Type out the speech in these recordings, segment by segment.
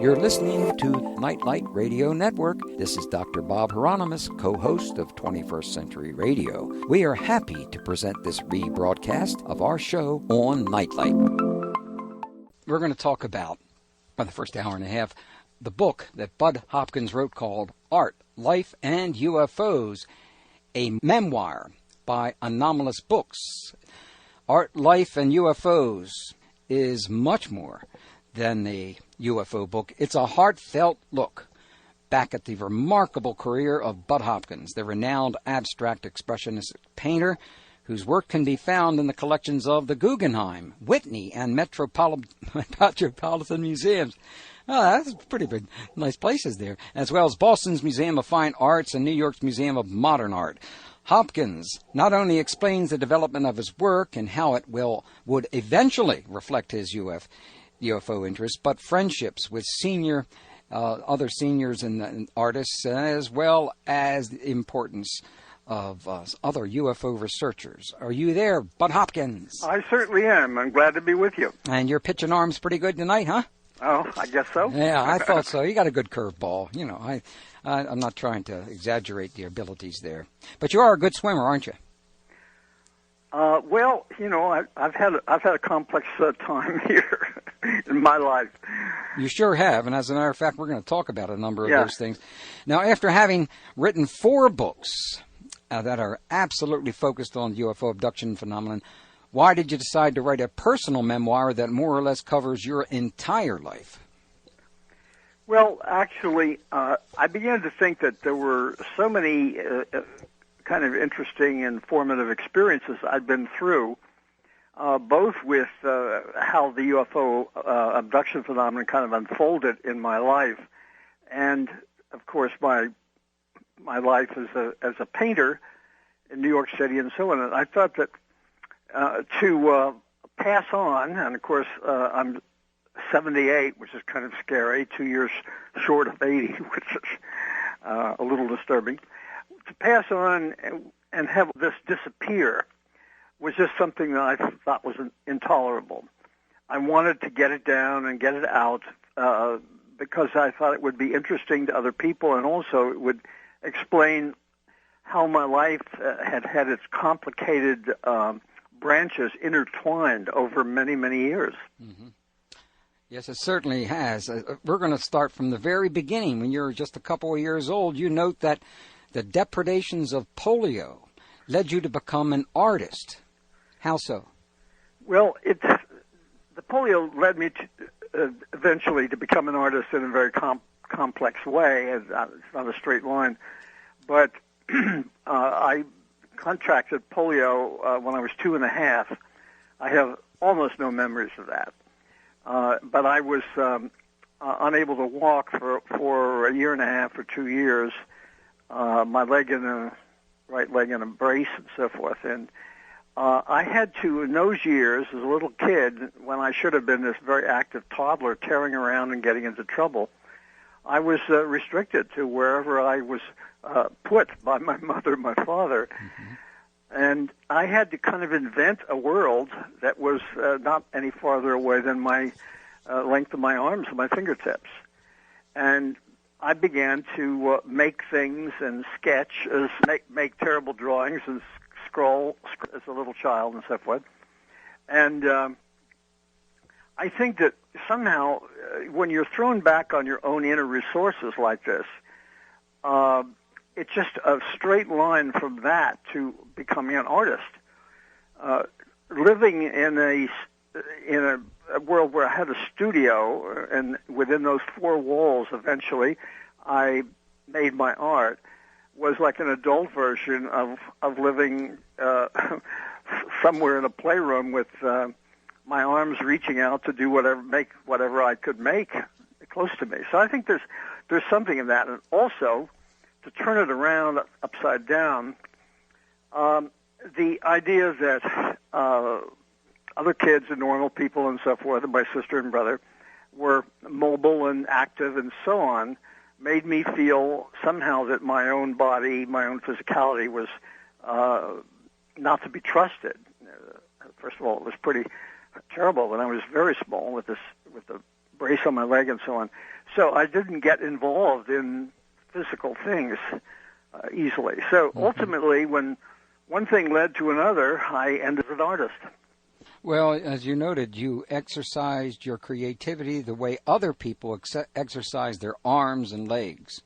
You're listening to Nightlight Radio Network. This is Dr. Bob Hieronimus, co-host of 21st Century Radio. We are happy to present this rebroadcast of our show on Nightlight. We're going to talk about, for the first hour and a half, the book that Budd Hopkins wrote called Art, Life, and UFOs, a memoir by Anomalous Books. Art, Life, and UFOs is much more than a UFO book. It's a heartfelt look back at the remarkable career of Budd Hopkins, the renowned abstract expressionist painter whose work can be found in the collections of the Guggenheim, Whitney, and Metropolitan Museums. Oh, that's pretty big, nice places there, as well as Boston's Museum of Fine Arts and New York's Museum of Modern Art. Hopkins not only explains the development of his work and how it would eventually reflect his UFO interests, but friendships with other seniors and artists, as well as the importance of other UFO researchers. Are you there, Budd Hopkins? I certainly am. I'm glad to be with you. And you're pitching arms pretty good tonight, huh? Oh, I guess so. Yeah, I thought so. You got a good curveball. You know, I'm not trying to exaggerate the abilities there. But you are a good swimmer, aren't you? Well, you know, I've had a complex time here in my life. You sure have, and as a matter of fact, we're going to talk about a number of those things. Now, after having written 4 books that are absolutely focused on the UFO abduction phenomenon, why did you decide to write a personal memoir that more or less covers your entire life? Well, actually, I began to think that there were so many kind of interesting and formative experiences I'd been through, both with how the UFO abduction phenomenon kind of unfolded in my life, and, of course, my life as a painter in New York City and so on. And I thought that to pass on, and of course I'm 78, which is kind of scary, 2 years short of 80, which is a little disturbing. To pass on and have this disappear was just something that I thought was intolerable. I wanted to get it down and get it out because I thought it would be interesting to other people, and also it would explain how my life had its complicated branches intertwined over many, many years. Mm-hmm. Yes, it certainly has. We're going to start from the very beginning. When you were just a couple of years old, you note that the depredations of polio led you to become an artist. How so? Well, the polio led me to eventually to become an artist in a very complex way. It's not a straight line. But I contracted polio when I was 2.5. I have almost no memories of that. But I was unable to walk for a year and a half or 2 years. My right leg in a brace and so forth. And I had to, in those years, as a little kid, when I should have been this very active toddler tearing around and getting into trouble, I was restricted to wherever I was put by my mother and my father. Mm-hmm. And I had to kind of invent a world that was not any farther away than my length of my arms and my fingertips. And I began to make things and sketch, make terrible drawings and scroll as a little child and so forth. And I think that somehow when you're thrown back on your own inner resources like this, it's just a straight line from that to becoming an artist. Living in a world where I had a studio, and within those 4 walls, eventually, I made my art, was like an adult version of living somewhere in a playroom with my arms reaching out to do whatever I could make close to me. So I think there's something in that, and also to turn it around upside down, the idea that other kids and normal people and so forth, and my sister and brother, were mobile and active and so on, made me feel somehow that my own body, my own physicality was not to be trusted. First of all, it was pretty terrible when I was very small with the brace on my leg and so on. So I didn't get involved in physical things easily. So ultimately, when one thing led to another, I ended as an artist. Well, as you noted, you exercised your creativity the way other people exercise their arms and legs,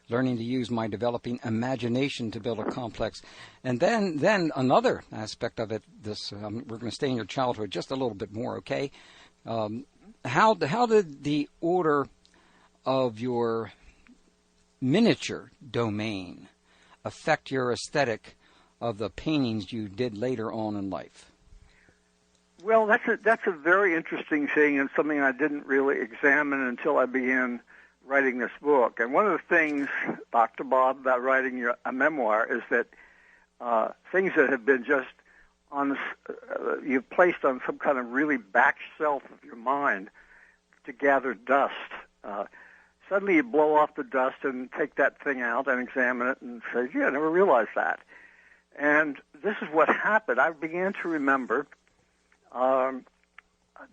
learning to use my developing imagination to build a complex. And then another aspect of it, we're going to stay in your childhood just a little bit more, okay? How did the order of your miniature domain affect your aesthetic of the paintings you did later on in life? Well, that's a very interesting thing, and something I didn't really examine until I began writing this book. And one of the things, Dr. Bob, about writing a memoir is that things that have been just you've placed on some kind of really back shelf of your mind to gather dust. Suddenly you blow off the dust and take that thing out and examine it and say, gee, I never realized that. And this is what happened. I began to remember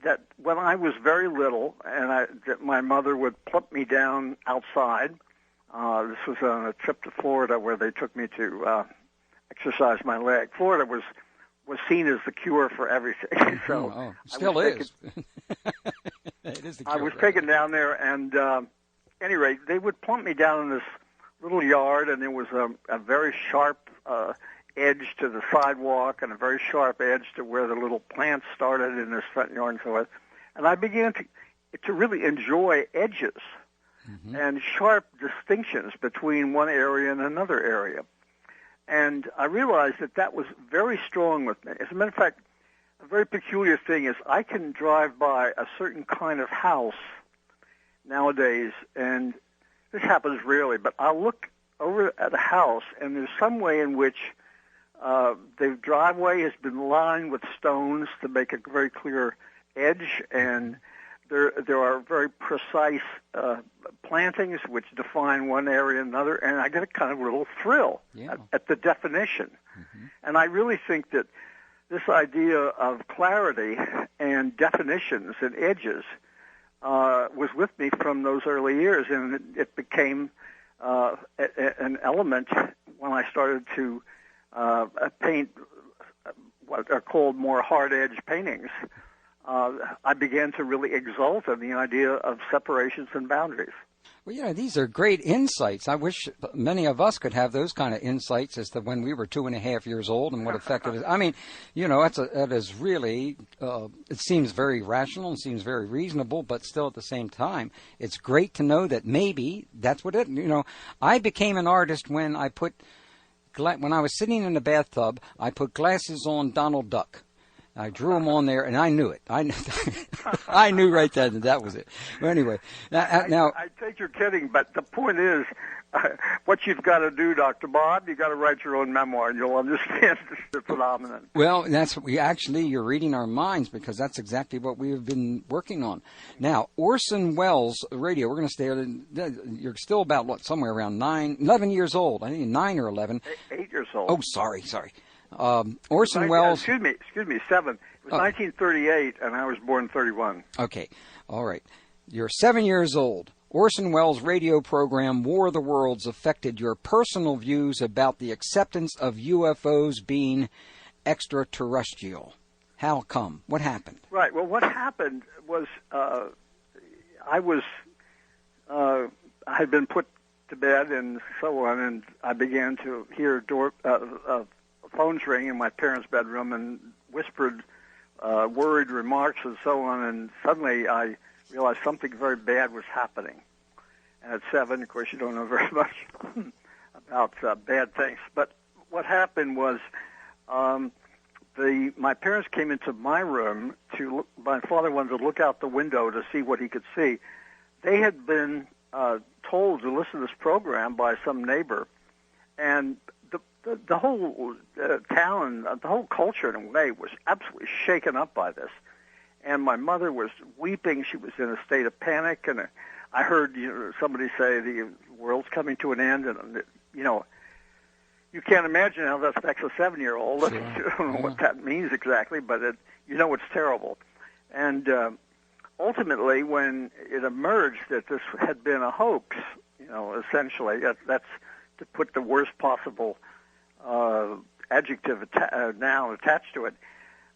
that when I was very little, that my mother would plump me down outside. This was on a trip to Florida where they took me to exercise my leg. Florida was seen as the cure for everything. So still is. It is the cure. I was taken down there, and anyway, they would plump me down in this little yard, and there was a very sharp edge to the sidewalk and a very sharp edge to where the little plants started in this front yard and so on. And I began to really enjoy edges and sharp distinctions between one area and another area. And I realized that was very strong with me. As a matter of fact, a very peculiar thing is I can drive by a certain kind of house nowadays, and this happens rarely, but I'll look over at a house, and there's some way in which the driveway has been lined with stones to make a very clear edge, and there are very precise plantings which define one area and another, and I get a kind of little thrill at the definition. And I really think that this idea of clarity and definitions and edges was with me from those early years, and it became an element when I started to paint what are called more hard-edge paintings. I began to really exult in the idea of separations and boundaries. Well, these are great insights. I wish many of us could have those kind of insights as to when we were 2.5 years old and what affected us. I mean, that is really, it seems very rational and seems very reasonable, but still at the same time, it's great to know that maybe that's what I became an artist when I was sitting in the bathtub, I put glasses on Donald Duck. I drew them on there, and I knew it. I knew right then that was it. But anyway, now I take you're kidding, but the point is, what you've got to do, Dr. Bob, you've got to write your own memoir, and you'll understand the phenomenon. Well, that's what you're reading our minds, because that's exactly what we have been working on. Now, Orson Welles Radio, we're going to stay, you're still about, somewhere around 11 years old. I think 9 or 11. 8 years old. Oh, sorry. Orson Welles. Excuse me, 7. It was 1938, and I was born 31. Okay, all right. You're 7 years old. Orson Welles' radio program, War of the Worlds, affected your personal views about the acceptance of UFOs being extraterrestrial. How come? What happened? Right. Well, what happened was I had been put to bed and so on, and I began to hear phones ring in my parents' bedroom and whispered worried remarks and so on, and suddenly I realized something very bad was happening. And at 7, of course, you don't know very much about bad things. But what happened was my parents came into my room my father wanted to look out the window to see what he could see. They had been told to listen to this program by some neighbor, and the whole town, the whole culture in a way was absolutely shaken up by this. And my mother was weeping. She was in a state of panic. And I heard somebody say the world's coming to an end. And, you can't imagine how that affects a 7-year-old. Sure. I don't know what that means exactly, but it's terrible. And ultimately, when it emerged that this had been a hoax, essentially, that's to put the worst possible adjective, noun attached to it,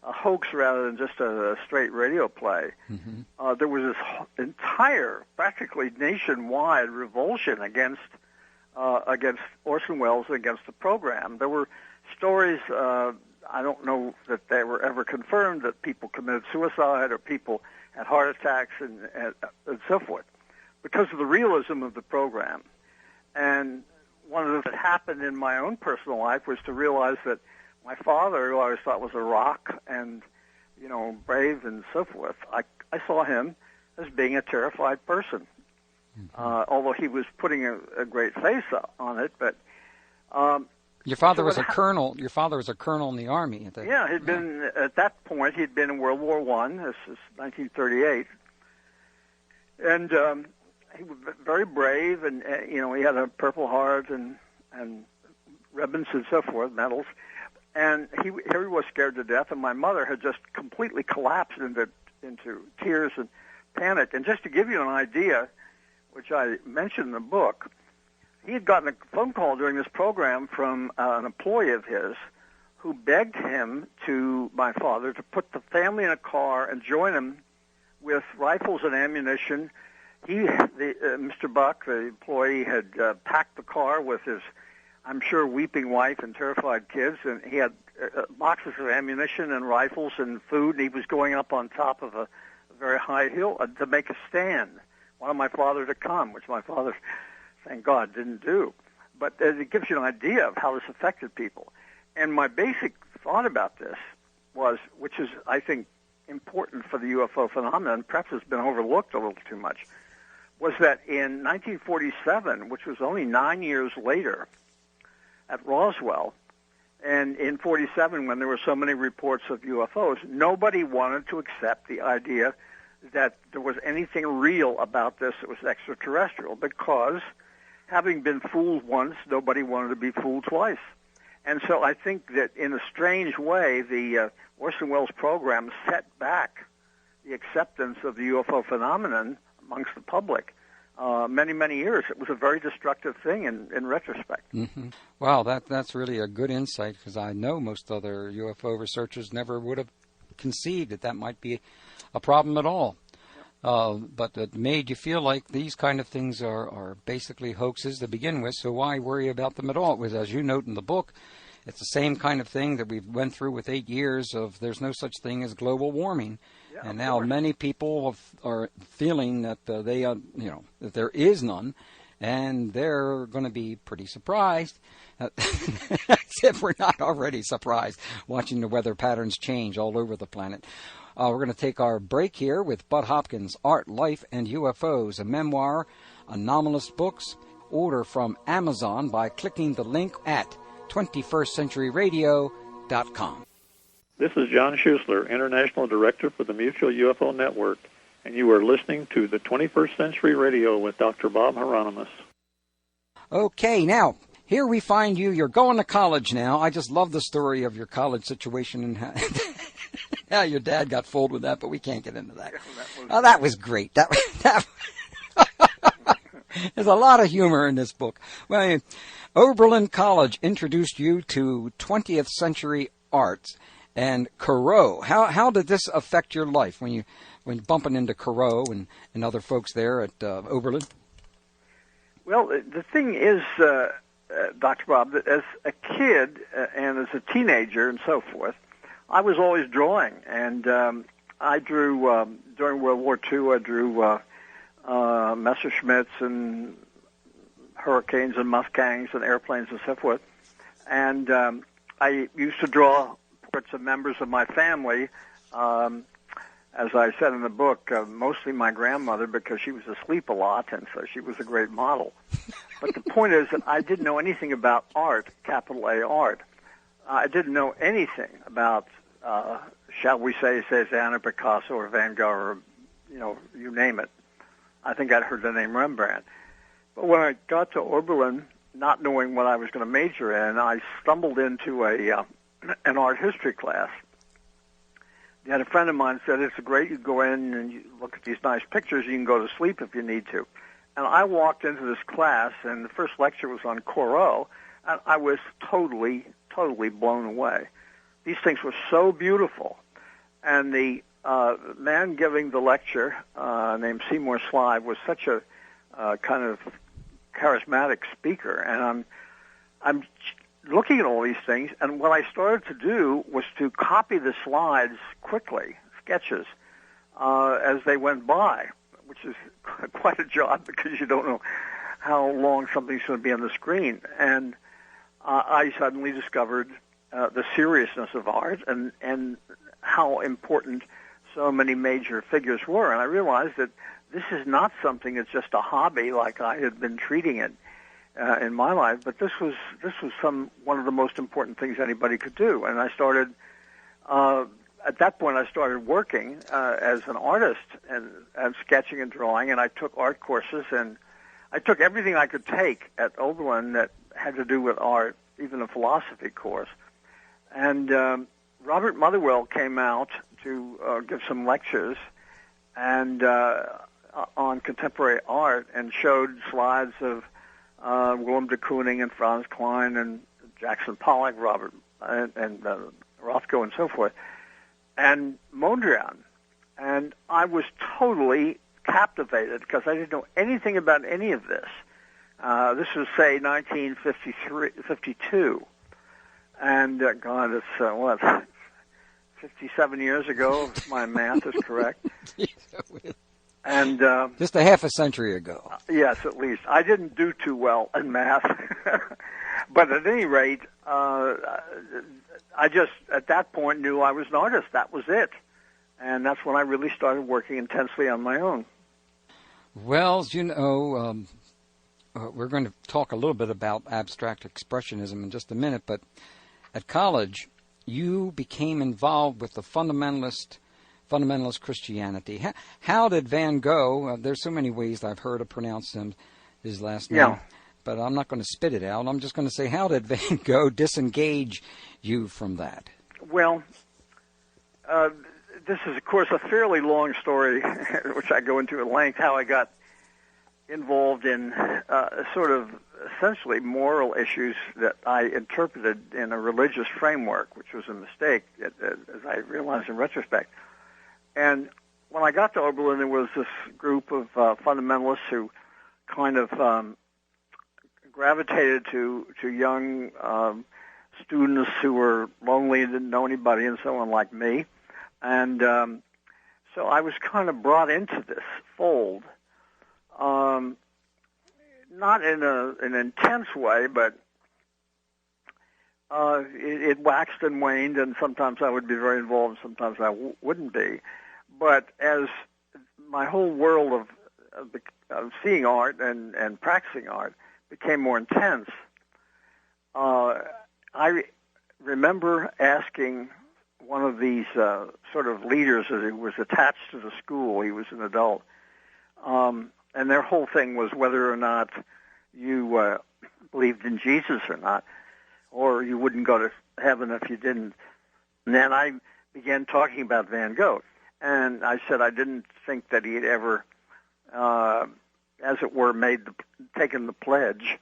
a hoax rather than just a straight radio play. Mm-hmm. There was this entire, practically nationwide revulsion against Orson Welles and against the program. There were stories, I don't know that they were ever confirmed, that people committed suicide or people had heart attacks and so forth because of the realism of the program. And one of the things that happened in my own personal life was to realize that my father, who I always thought was a rock and, brave and so forth, I saw him as being a terrified person. Mm-hmm. Although he was putting a great face on it, but your father was a colonel. Your father was a colonel in the army. Yeah, he'd been at that point. He'd been in World War I. This is 1938, and he was very brave, and he had a Purple Heart and ribbons and so forth, medals, and he was scared to death. And my mother had just completely collapsed into tears and panic. And just to give you an idea, which I mentioned in the book, he had gotten a phone call during this program from an employee of his who begged my father, to put the family in a car and join him with rifles and ammunition. Mr. Buck, the employee, had packed the car with his, I'm sure, weeping wife and terrified kids, and he had boxes of ammunition and rifles and food, and he was going up on top of a very high hill to make a stand. Wanted my father to come, which my father, thank God, didn't do. But it gives you an idea of how this affected people. And my basic thought about this was, which is, I think, important for the UFO phenomenon, perhaps it's been overlooked a little too much, was that in 1947, which was only 9 years later, at Roswell, and in 47, when there were so many reports of UFOs, nobody wanted to accept the idea that there was anything real about this that was extraterrestrial, because having been fooled once, nobody wanted to be fooled twice. And so I think that in a strange way, the Orson Welles program set back the acceptance of the UFO phenomenon amongst the public many, many years. It was a very destructive thing in retrospect. Mm-hmm. Wow, that's really a good insight, because I know most other UFO researchers never would have conceived that might be a problem at all. But it made you feel like these kind of things are basically hoaxes to begin with, so why worry about them at all? It was, as you note in the book, it's the same kind of thing that we went through with 8 years of there's no such thing as global warming. Yeah, and now many people are feeling that that there is none, and they're going to be pretty surprised. As if we're not already surprised watching the weather patterns change all over the planet. We're going to take our break here with Budd Hopkins, Art, Life, and UFOs, a memoir, anomalous books. Order from Amazon by clicking the link at 21stcenturyradio.com. This is John Schuessler, International Director for the Mutual UFO Network, and you are listening to the 21st Century Radio with Dr. Bob Hieronimus. Okay, now, here we find you're going to college now. I just love the story of your college situation and how your dad got fooled with that, but we can't get into that. That was great. There's a lot of humor in this book. Well, Oberlin College introduced you to 20th century arts and Kerouac. How did this affect your life when bumping into Kerouac and other folks there at Oberlin? Well, the thing is, Dr. Bob, that as a kid and as a teenager and so forth, I was always drawing, and I drew during World War II. I drew Messerschmitts and hurricanes and Mustangs and airplanes and so forth. And I used to draw portraits of members of my family, as I said in the book, mostly my grandmother, because she was asleep a lot, and so she was a great model. But the point is that I didn't know anything about art, capital A art. I didn't know anything about, shall we say, Cézanne or Picasso or Van Gogh or, you name it. I think I'd heard the name Rembrandt. But when I got to Oberlin, not knowing what I was going to major in, I stumbled into an art history class. And a friend of mine said, it's great, you go in and you look at these nice pictures, you can go to sleep if you need to. And I walked into this class, and the first lecture was on Corot, and I was totally blown away. These things were so beautiful. And the man giving the lecture, named Seymour Slive, was such a kind of charismatic speaker. And I'm looking at all these things, and what I started to do was to copy the slides quickly, sketches, as they went by, which is quite a job because you don't know how long something's going to be on the screen. And I suddenly discovered the seriousness of art and how important so many major figures were. And I realized that this is not something that's just a hobby like I had been treating it in my life, but this was one of the most important things anybody could do. And I started at that point. I started working as an artist and sketching and drawing, and I took art courses, and I took everything I could take at Oberlin that had to do with art, even a philosophy course. And Robert Motherwell came out to give some lectures and on contemporary art, and showed slides of Willem de Kooning and Franz Klein and Jackson Pollock, Robert and Rothko and so forth, and Mondrian. And I was totally captivated because I didn't know anything about any of this. This was, say, 1952. And, God, it's, 57 years ago, if my math is correct. And just a half a century ago. Yes, at least. I didn't do too well in math. But at any rate, I just, at that point, knew I was an artist. That was it. And that's when I really started working intensely on my own. Well, you know, we're going to talk a little bit about abstract expressionism in just a minute, but at college, you became involved with the fundamentalist Christianity. How did Van Gogh, there's so many ways I've heard of pronouncing his last name, but I'm not going to spit it out. I'm just going to say, how did Van Gogh disengage you from that? Well, this is, of course, a fairly long story, which I go into at length, how I got involved in sort of essentially moral issues that I interpreted in a religious framework, which was a mistake, as I realized in retrospect. And when I got to Oberlin, there was this group of fundamentalists who kind of gravitated to young students who were lonely and didn't know anybody and so on, like me. And so I was kind of brought into this fold, not in an intense way, but it waxed and waned, and sometimes I would be very involved, sometimes I wouldn't be. But as my whole world of seeing art and practicing art became more intense, I remember asking one of these sort of leaders who was attached to the school. He was an adult. And their whole thing was whether or not you believed in Jesus or not, or you wouldn't go to heaven if you didn't. And then I began talking about Van Gogh. And I said I didn't think that he had ever, as it were, taken the pledge.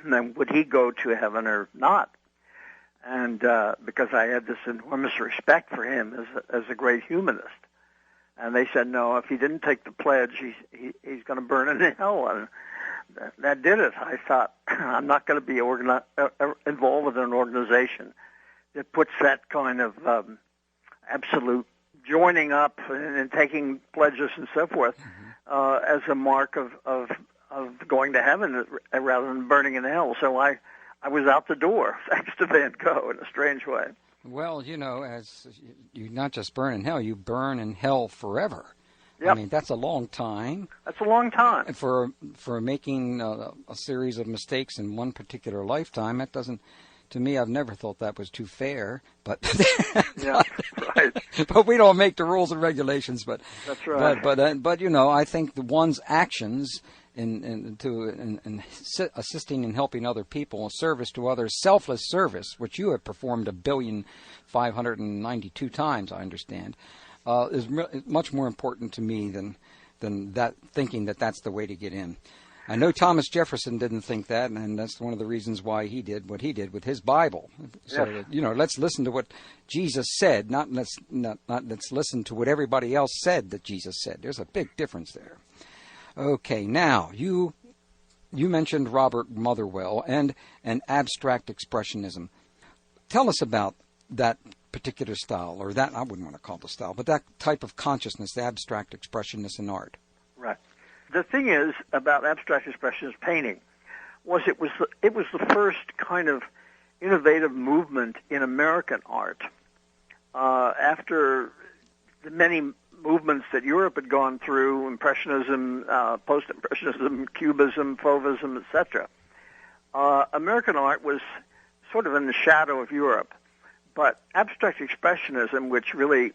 And would he go to heaven or not? And because I had this enormous respect for him as a great humanist. And they said, no, if he didn't take the pledge, he's going to burn in hell. And that did it. I thought, I'm not going to be involved with an organization that puts that kind of absolute joining up and taking pledges and so forth as a mark of going to heaven rather than burning in hell. So I was out the door, thanks to Van Gogh, in a strange way. Well, you know, as you not just burn in hell, you burn in hell forever. Yep. I mean, that's a long time. That's a long time. For making a series of mistakes in one particular lifetime, that doesn't to me, I've never thought that was too fair, but yeah, right. But we don't make the rules and regulations. But that's right. But you know, I think the one's actions in assisting and helping other people, service to others, selfless service, which you have performed 1,592 times, I understand, is much more important to me than that, thinking that that's the way to get in. I know Thomas Jefferson didn't think that, and that's one of the reasons why he did what he did with his Bible. So, yes. You know, let's listen to what Jesus said, not let's listen to what everybody else said that Jesus said. There's a big difference there. Okay, now, you mentioned Robert Motherwell and abstract expressionism. Tell us about that particular style, or that, I wouldn't want to call it a style, but that type of consciousness, the abstract expressionist in art. Right. The thing is about abstract expressionist painting was it was the first kind of innovative movement in American art after the many movements that Europe had gone through: Impressionism, Post-Impressionism, Cubism, Fauvism, etc. American art was sort of in the shadow of Europe, but abstract expressionism, which really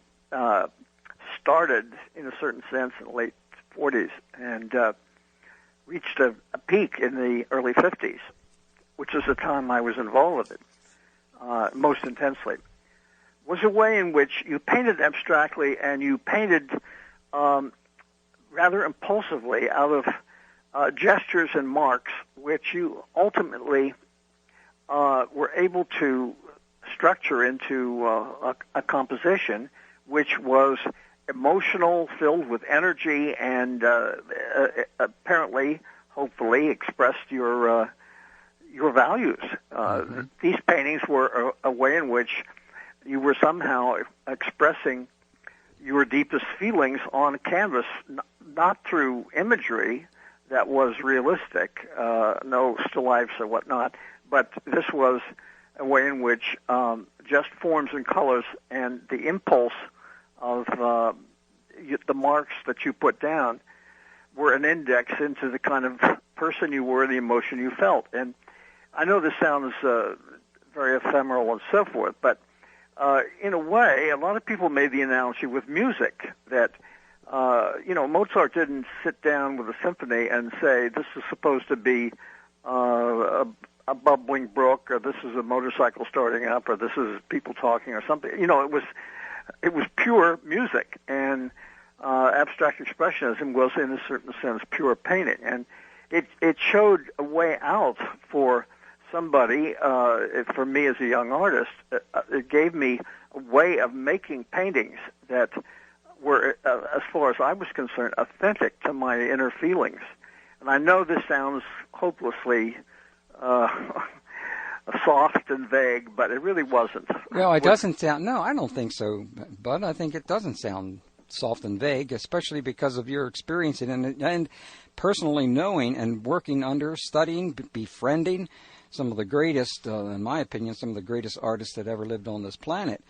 started in a certain sense in the late 40s and reached a peak in the early 50s, which is the time I was involved with it most intensely, was a way in which you painted abstractly and you painted rather impulsively out of gestures and marks, which you ultimately were able to structure into a composition which was emotional, filled with energy, and apparently, hopefully, expressed your values. These paintings were a way in which you were somehow expressing your deepest feelings on canvas, not through imagery that was realistic, no still lifes or whatnot, but this was a way in which just forms and colors and the impulse of the marks that you put down were an index into the kind of person you were, the emotion you felt. And I know this sounds very ephemeral and so forth, but in a way, a lot of people made the analogy with music that, Mozart didn't sit down with a symphony and say, this is supposed to be a bubbling brook, or this is a motorcycle starting up, or this is people talking or something. It was pure music, and abstract expressionism was, in a certain sense, pure painting. And it showed a way out for somebody, for me as a young artist. It gave me a way of making paintings that were, as far as I was concerned, authentic to my inner feelings. And I know this sounds hopelessly soft and vague, but it really wasn't. Well, it doesn't sound... No, I don't think so, Bud. I think it doesn't sound soft and vague, especially because of your experience and personally knowing and working under, studying, befriending some of the greatest, in my opinion, some of the greatest artists that ever lived on this planet.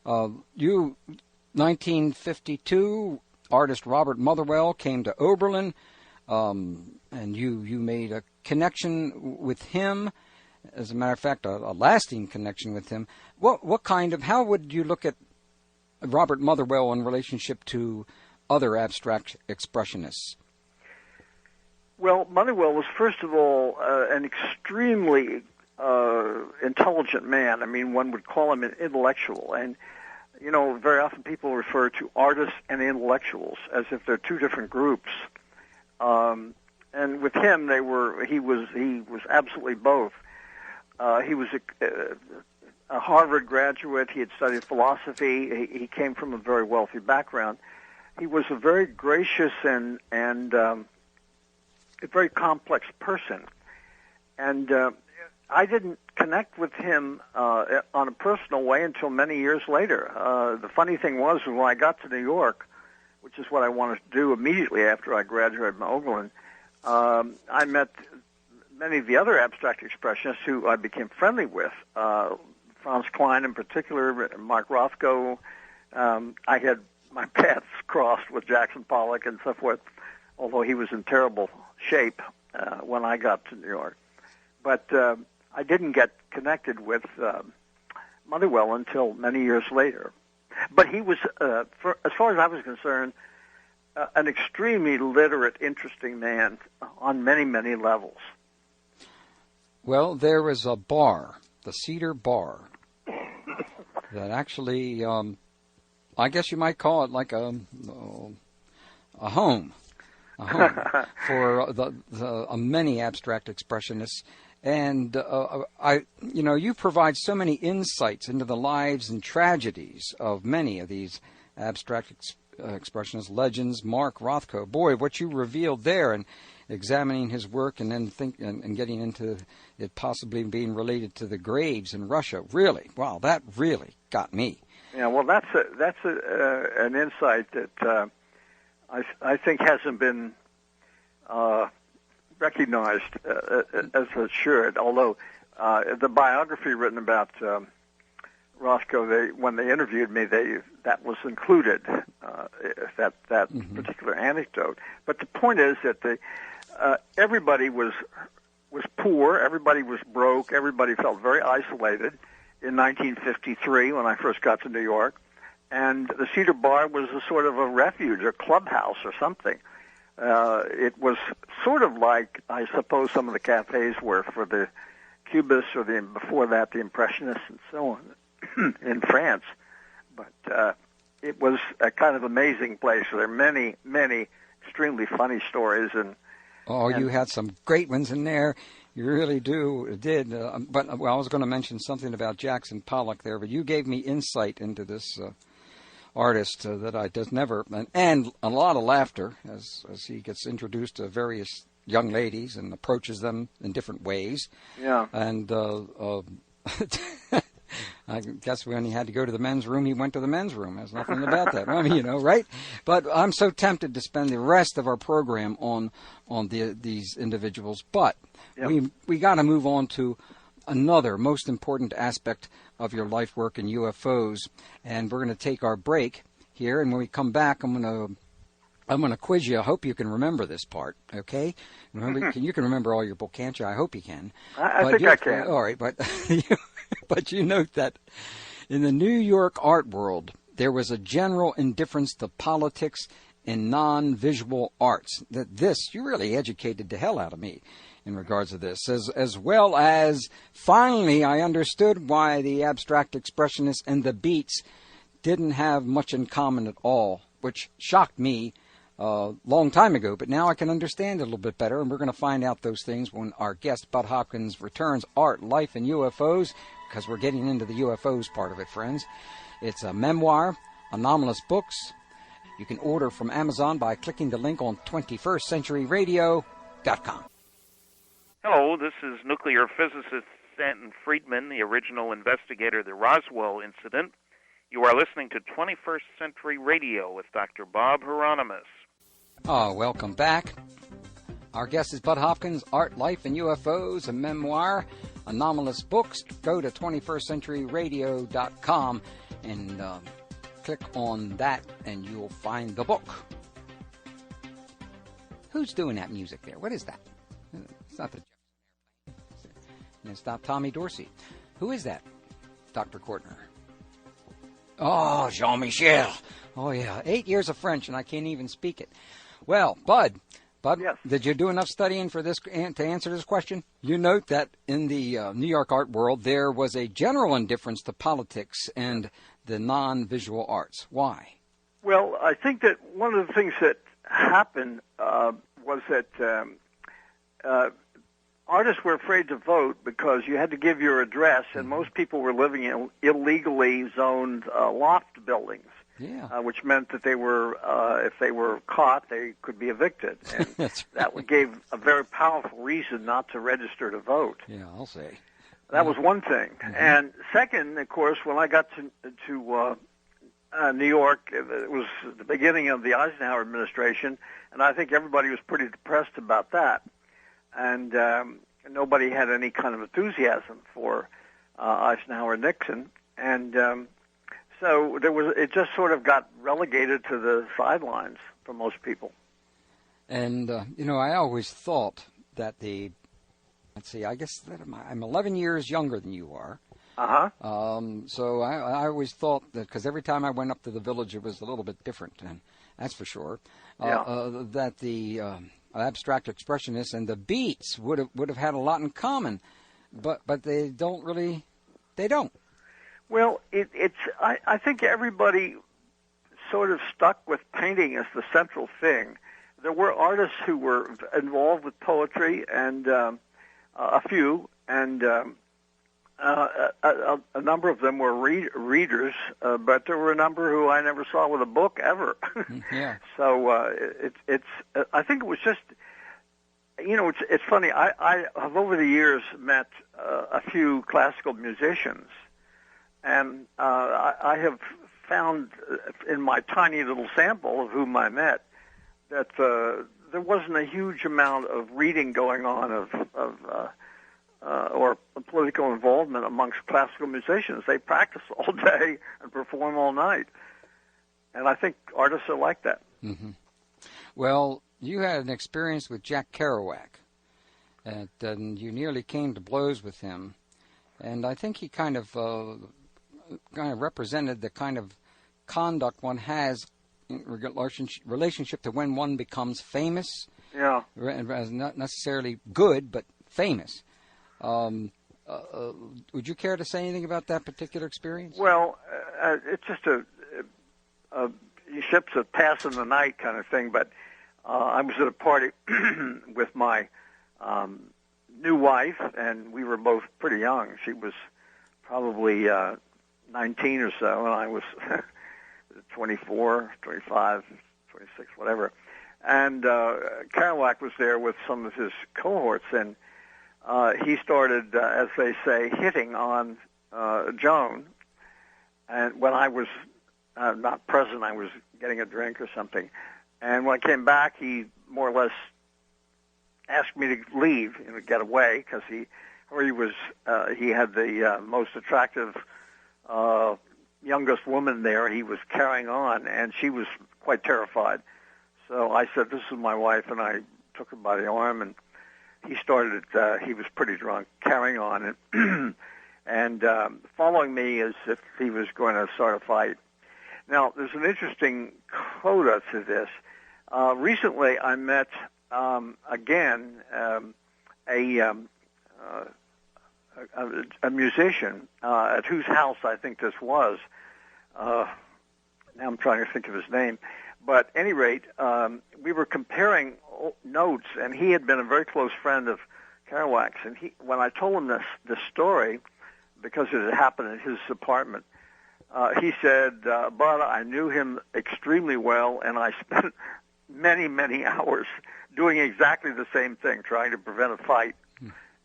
1952, artist Robert Motherwell came to Oberlin, and you made a connection with him. As a matter of fact, a lasting connection with him. How would you look at Robert Motherwell in relationship to other abstract expressionists? Well, Motherwell was, first of all, an extremely intelligent man. I mean, one would call him an intellectual. And, very often people refer to artists and intellectuals as if they're two different groups. And with him, he was absolutely both. He was a Harvard graduate. He had studied philosophy. He came from a very wealthy background. He was a very gracious and a very complex person. And I didn't connect with him on a personal way until many years later. The funny thing was, when I got to New York, which is what I wanted to do immediately after I graduated from Oberlin, I met many of the other abstract expressionists who I became friendly with, Franz Klein in particular, Mark Rothko. I had my paths crossed with Jackson Pollock and so forth, although he was in terrible shape when I got to New York. But I didn't get connected with Motherwell until many years later. But he was, as far as I was concerned, an extremely literate, interesting man on many, many levels. Well, there was a bar, the Cedar Bar, that actually, I guess you might call it like a home for the many abstract expressionists. And you provide so many insights into the lives and tragedies of many of these abstract expressionists, legends. Mark Rothko, boy, what you revealed there, and examining his work, and then and getting into it possibly being related to the graves in Russia. Really, wow, that really got me. Yeah, well, that's an insight that I think hasn't been recognized as it should. Although the biography written about Rothko, when they interviewed me, that was included, that particular anecdote. But the point is that everybody was poor, everybody was broke, everybody felt very isolated in 1953 when I first got to New York, and the Cedar Bar was a sort of a refuge, or clubhouse or something. It was sort of like, I suppose, some of the cafes were for the Cubists, or before that, the Impressionists and so on in France. But it was a kind of amazing place. There are many, many extremely funny stories. You had some great ones in there. You really did. But I was going to mention something about Jackson Pollock there, but you gave me insight into this artist that I just never, and a lot of laughter as he gets introduced to various young ladies and approaches them in different ways. Yeah. And I guess when he had to go to the men's room, he went to the men's room. There's nothing about that. I mean, right? But I'm so tempted to spend the rest of our program on these individuals. But yep, we got to move on to another most important aspect of your life work in UFOs, and we're going to take our break here. And when we come back, I'm going to quiz you. I hope you can remember this part. Okay? Remember, you can remember all your book, can't you? I hope you can. I think I can. All right, but but you note that in the New York art world, there was a general indifference to politics and non-visual arts. You really educated the hell out of me in regards to this, as well as finally I understood why the abstract expressionists and the Beats didn't have much in common at all, which shocked me a long time ago, but now I can understand it a little bit better, and we're going to find out those things when our guest, Budd Hopkins, returns. Art, Life, and UFOs, because we're getting into the UFOs part of it, friends. It's a memoir, Anomalous Books. You can order from Amazon by clicking the link on 21stcenturyradio.com. Hello, this is nuclear physicist Stanton Friedman, the original investigator of the Roswell incident. You are listening to 21st Century Radio with Dr. Bob Hieronimus. Welcome back. Our guest is Budd Hopkins, Art, Life, and UFOs, a memoir, Anomalous Books. Go to 21stcenturyradio.com and click on that, and you'll find the book. Who's doing that music there? What is that? It's not the... It's not Tommy Dorsey. Who is that? Dr. Kortner. Oh, Jean-Michel. Oh, yeah. 8 years of French, and I can't even speak it. Well, Budd, yes. Did you do enough studying for this to answer this question? You note that in the New York art world, there was a general indifference to politics and the non-visual arts. Why? Well, I think that one of the things that happened was that artists were afraid to vote because you had to give your address, and most people were living in illegally zoned loft buildings, which meant that they were, if they were caught, they could be evicted. And that gave a very powerful reason not to register to vote. Yeah, I'll say. That was one thing. Mm-hmm. And second, of course, when I got to New York, it was the beginning of the Eisenhower administration, and I think everybody was pretty depressed about that. And nobody had any kind of enthusiasm for Eisenhower Nixon, and so it just sort of got relegated to the sidelines for most people. And I always thought that the let's see, I guess that I'm 11 years younger than you are. Uh-huh. So I always thought that, because every time I went up to the village, it was a little bit different, and that's for sure. That the abstract expressionists and the Beats would have had a lot in common, but they don't really. They don't. Well, I think everybody sort of stuck with painting as the central thing. There were artists who were involved with poetry, and a few, and a number of them were readers, but there were a number who I never saw with a book ever. Yeah. So I think it was just, it's funny. I have over the years met a few classical musicians, and I have found in my tiny little sample of whom I met that there wasn't a huge amount of reading going on or political involvement amongst classical musicians. They practice all day and perform all night. And I think artists are like that. Mm-hmm. Well, you had an experience with Jack Kerouac, and you nearly came to blows with him. And I think he kind of represented the kind of conduct one has in relationship to when one becomes famous. Yeah. Not necessarily good, but famous. Would you care to say anything about that particular experience? Well, it's just a ships that pass in the night kind of thing. But I was at a party with my new wife, and we were both pretty young. She was probably 19 or so, and I was 24, 25, 26, whatever. And Kerouac was there with some of his cohorts, and he started, as they say, hitting on Joan. And when I was not present, I was getting a drink or something. And when I came back, he more or less asked me to leave, get away, because he had the most attractive youngest woman there. He was carrying on, and she was quite terrified. So I said, "This is my wife," and I took her by the arm, and he started. He was pretty drunk, carrying on, and following me as if he was going to start a fight. Now, there's an interesting coda to this. Recently, I met again a musician at whose house I think this was. Now I'm trying to think of his name. But at any rate, we were comparing notes, and he had been a very close friend of Kerouac's. And when I told him this story, because it had happened in his apartment, he said, "Bud, I knew him extremely well, and I spent many, many hours doing exactly the same thing, trying to prevent a fight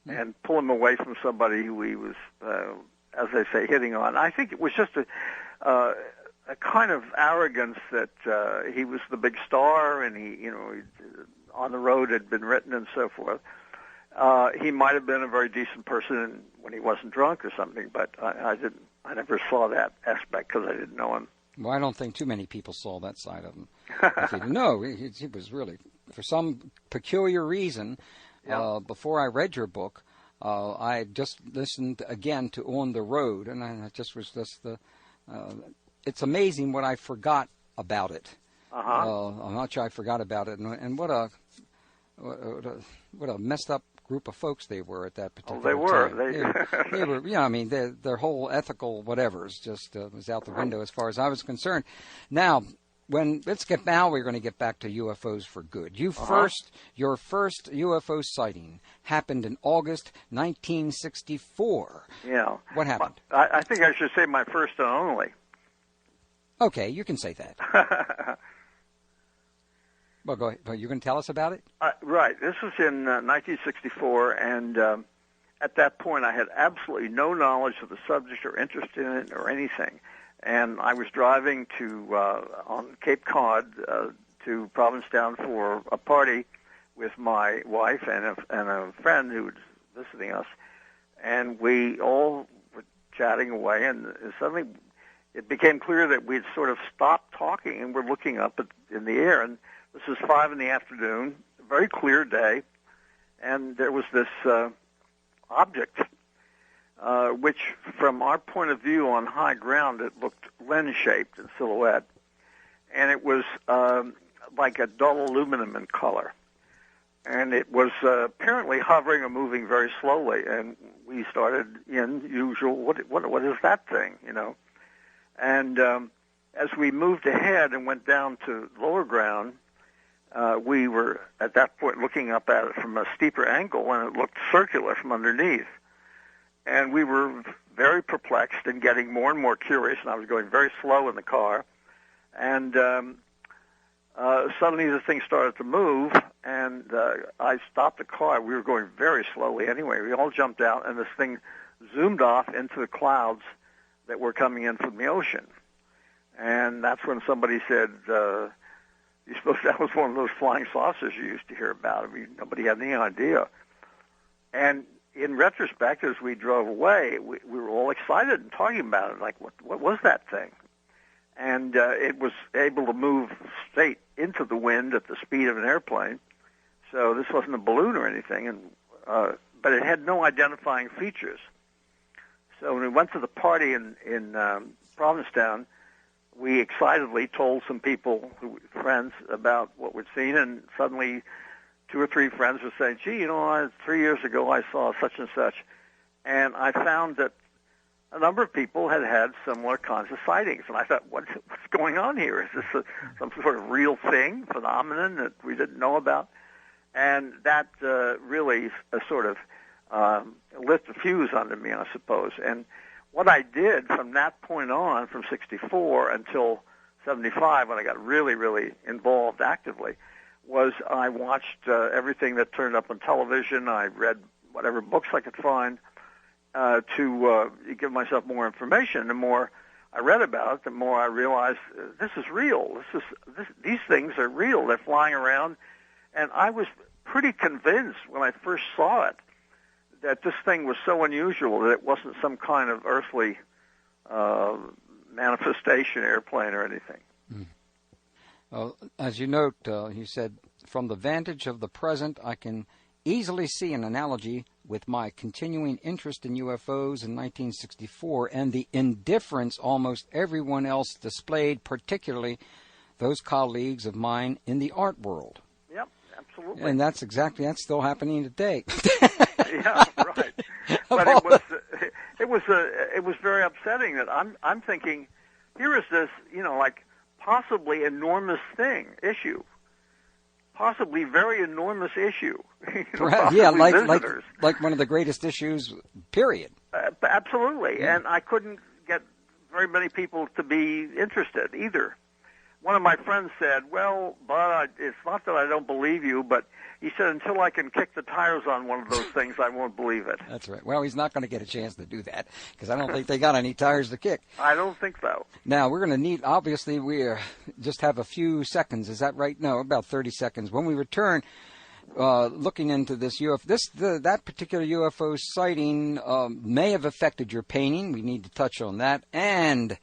and pull him away from somebody who he was, as they say, hitting on." I think it was just a kind of arrogance that he was the big star, and he on the road had been written and so forth. He might have been a very decent person when he wasn't drunk or something, but I never saw that aspect because I didn't know him. Well, I don't think too many people saw that side of him. No, he was really, for some peculiar reason, before I read your book, I just listened again to On the Road, and I just was just it's amazing what I forgot about it. I'm not sure I forgot about it, and what a messed up group of folks they were at that particular time. They were. Yeah, I mean, their whole ethical whatever's just was out the window as far as I was concerned. Now, we're going to get back to UFOs for good. Your first UFO sighting happened in August 1964. Yeah. What happened? I think I should say my first and only. Okay, you can say that. Well, go ahead. You can tell us about it? Right. This was in 1964, and at that point I had absolutely no knowledge of the subject or interest in it or anything. And I was driving on Cape Cod to Provincetown for a party with my wife and a friend who was visiting us. And we all were chatting away, and suddenly it became clear that we'd sort of stopped talking and we're looking up in the air. And this was 5 p.m, a very clear day, and there was this object, which from our point of view on high ground, it looked lens-shaped in silhouette. And it was like a dull aluminum in color. And it was apparently hovering or moving very slowly. And we started in usual, what is that thing, you know? And as we moved ahead and went down to lower ground, we were at that point looking up at it from a steeper angle, and it looked circular from underneath. And we were very perplexed and getting more and more curious, and I was going very slow in the car. And suddenly the thing started to move, and I stopped the car. We were going very slowly anyway. We all jumped out, and this thing zoomed off into the clouds that were coming in from the ocean. And that's when somebody said, you suppose that was one of those flying saucers you used to hear about? I mean, nobody had any idea. And in retrospect, as we drove away, we were all excited and talking about it, like, what was that thing? And it was able to move straight into the wind at the speed of an airplane. So this wasn't a balloon or anything, and but it had no identifying features. So when we went to the party in Provincetown, we excitedly told some people, friends, about what we'd seen, and suddenly 2 or 3 friends were saying, gee, 3 years ago I saw such and such. And I found that a number of people had had similar kinds of sightings. And I thought, what's going on here? Is this some sort of real thing, phenomenon that we didn't know about? And that really sort of lit the fuse under me, I suppose. And what I did from that point on, from 64 until 75, when I got really, really involved actively, was I watched everything that turned up on television. I read whatever books I could find to give myself more information. The more I read about it, the more I realized this is real. These things are real. They're flying around. And I was pretty convinced when I first saw it that this thing was so unusual that it wasn't some kind of earthly manifestation, airplane or anything. Mm. Well, as you note, you said, from the vantage of the present, I can easily see an analogy with my continuing interest in UFOs in 1964 and the indifference almost everyone else displayed, particularly those colleagues of mine in the art world. Yep, absolutely. And that's still happening today. Yeah, right. But it was very upsetting that I'm thinking, here is this, like possibly enormous issue. Possibly very enormous issue. Yeah, like one of the greatest issues, period. Absolutely, and I couldn't get very many people to be interested either. One of my friends said, well, Bud, it's not that I don't believe you, but he said, until I can kick the tires on one of those things, I won't believe it. That's right. Well, he's not going to get a chance to do that, because I don't think they got any tires to kick. I don't think so. Now, we're going to need, obviously, we just have a few seconds. Is that right? No, about 30 seconds. When we return, looking into this UFO, that particular UFO sighting may have affected your painting. We need to touch on that. And